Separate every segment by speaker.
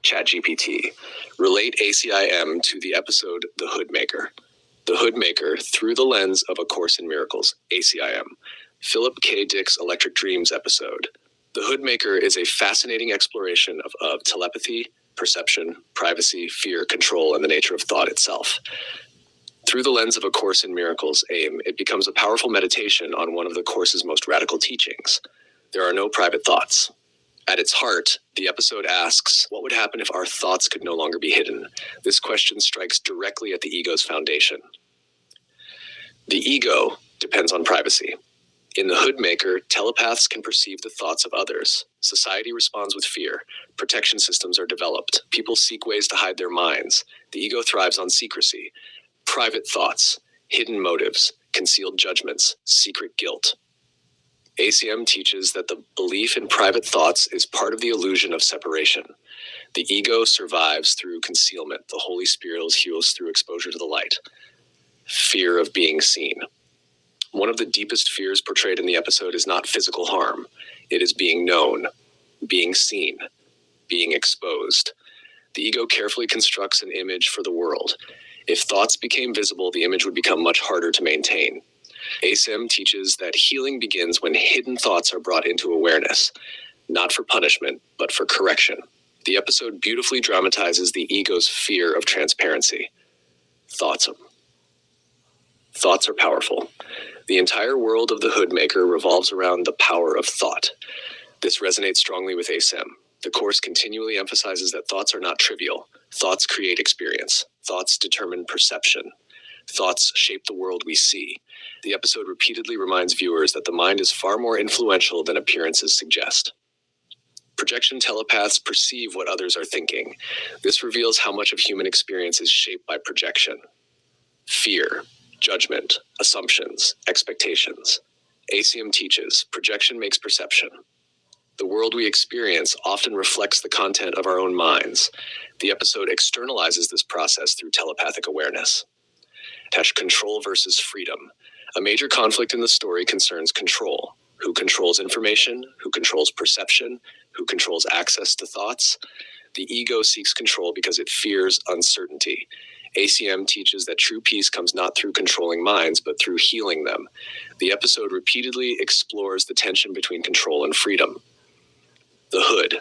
Speaker 1: ChatGPT. Relate ACIM to the episode The Hoodmaker. The Hoodmaker Through the Lens of A Course in Miracles, ACIM. Philip K. Dick's Electric Dreams episode. The Hoodmaker is a fascinating exploration of telepathy, perception, privacy, fear, control, and the nature of thought itself. Through the lens of A Course in Miracles, AIM, it becomes a powerful meditation on one of the Course's most radical teachings. There are no private thoughts. At its heart, the episode asks, what would happen if our thoughts could no longer be hidden? This question strikes directly at the ego's foundation. The ego depends on privacy. In The Hoodmaker, telepaths can perceive the thoughts of others. Society responds with fear. Protection systems are developed. People seek ways to hide their minds. The ego thrives on secrecy. Private thoughts, hidden motives, concealed judgments, secret guilt. ACIM teaches that the belief in private thoughts is part of the illusion of separation. The ego survives through concealment. The Holy Spirit heals through exposure to the light. Fear of being seen. One of the deepest fears portrayed in the episode is not physical harm. It is being known, being seen, being exposed. The ego carefully constructs an image for the world. If thoughts became visible, the image would become much harder to maintain. ACIM teaches that healing begins when hidden thoughts are brought into awareness, not for punishment, but for correction. The episode beautifully dramatizes the ego's fear of transparency. Thoughts are powerful. The entire world of The Hoodmaker revolves around the power of thought. This resonates strongly with ACIM. The Course continually emphasizes that thoughts are not trivial. Thoughts create experience. Thoughts determine perception. Thoughts shape the world we see. The episode repeatedly reminds viewers that the mind is far more influential than appearances suggest. Projection telepaths perceive what others are thinking. This reveals how much of human experience is shaped by projection. Fear, judgment, assumptions, expectations. ACIM teaches projection makes perception. The world we experience often reflects the content of our own minds. The episode externalizes this process through telepathic awareness. Control versus freedom. A major conflict in the story concerns control. Who controls information? Who controls perception? Who controls access to thoughts? The ego seeks control because it fears uncertainty. ACIM teaches that true peace comes not through controlling minds, but through healing them. The episode repeatedly explores the tension between control and freedom. The Hood.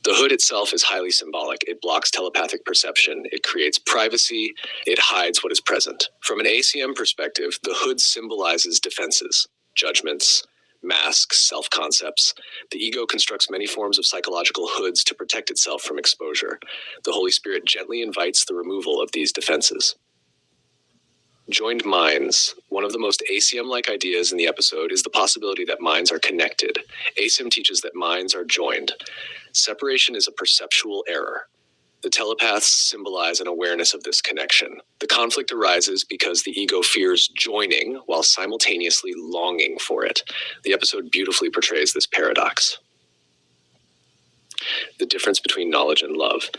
Speaker 1: The hood itself is highly symbolic. It blocks telepathic perception. It creates privacy. It hides what is present. From an ACIM perspective, the hood symbolizes defenses, judgments, masks, self-concepts. The ego constructs many forms of psychological hoods to protect itself from exposure. The Holy Spirit gently invites the removal of these defenses. Joined minds. One of the most ACIM-like ideas in the episode is the possibility that minds are connected. ACIM teaches that minds are joined. Separation is a perceptual error. The telepaths symbolize an awareness of this connection. The conflict arises because the ego fears joining while simultaneously longing for it. The episode beautifully portrays this paradox. The difference between knowledge and love.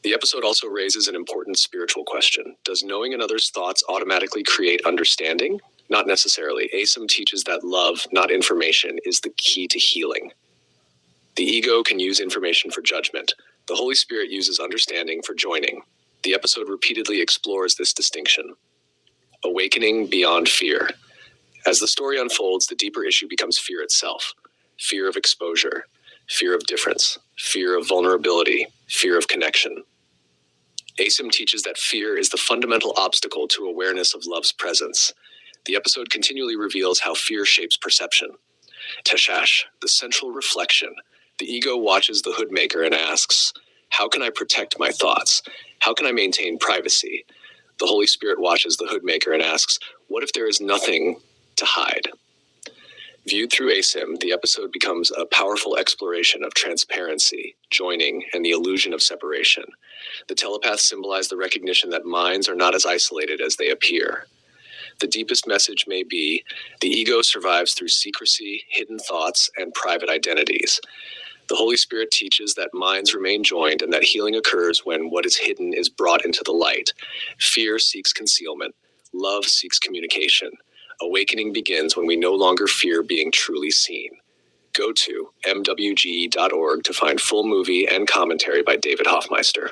Speaker 1: The episode also raises an important spiritual question. Does knowing another's thoughts automatically create understanding? Not necessarily. ACIM teaches that love, not information, is the key to healing. The ego can use information for judgment. The Holy Spirit uses understanding for joining. The episode repeatedly explores this distinction. Awakening beyond fear. As the story unfolds, the deeper issue becomes fear itself. Fear of exposure, fear of difference, fear of vulnerability, fear of connection. ACIM teaches that fear is the fundamental obstacle to awareness of love's presence. The episode continually reveals how fear shapes perception. Teshash, the central reflection. The ego watches the hoodmaker and asks, how can I protect my thoughts? How can I maintain privacy? The Holy Spirit watches the hoodmaker and asks, what if there is nothing to hide? Viewed through ACIM, the episode becomes a powerful exploration of transparency, joining, and the illusion of separation. The telepaths symbolize the recognition that minds are not as isolated as they appear. The deepest message may be, the ego survives through secrecy, hidden thoughts, and private identities. The Holy Spirit teaches that minds remain joined and that healing occurs when what is hidden is brought into the light. Fear seeks concealment. Love seeks communication. Awakening begins when we no longer fear being truly seen. Go to mwg.org to find full movie and commentary by David Hoffmeister.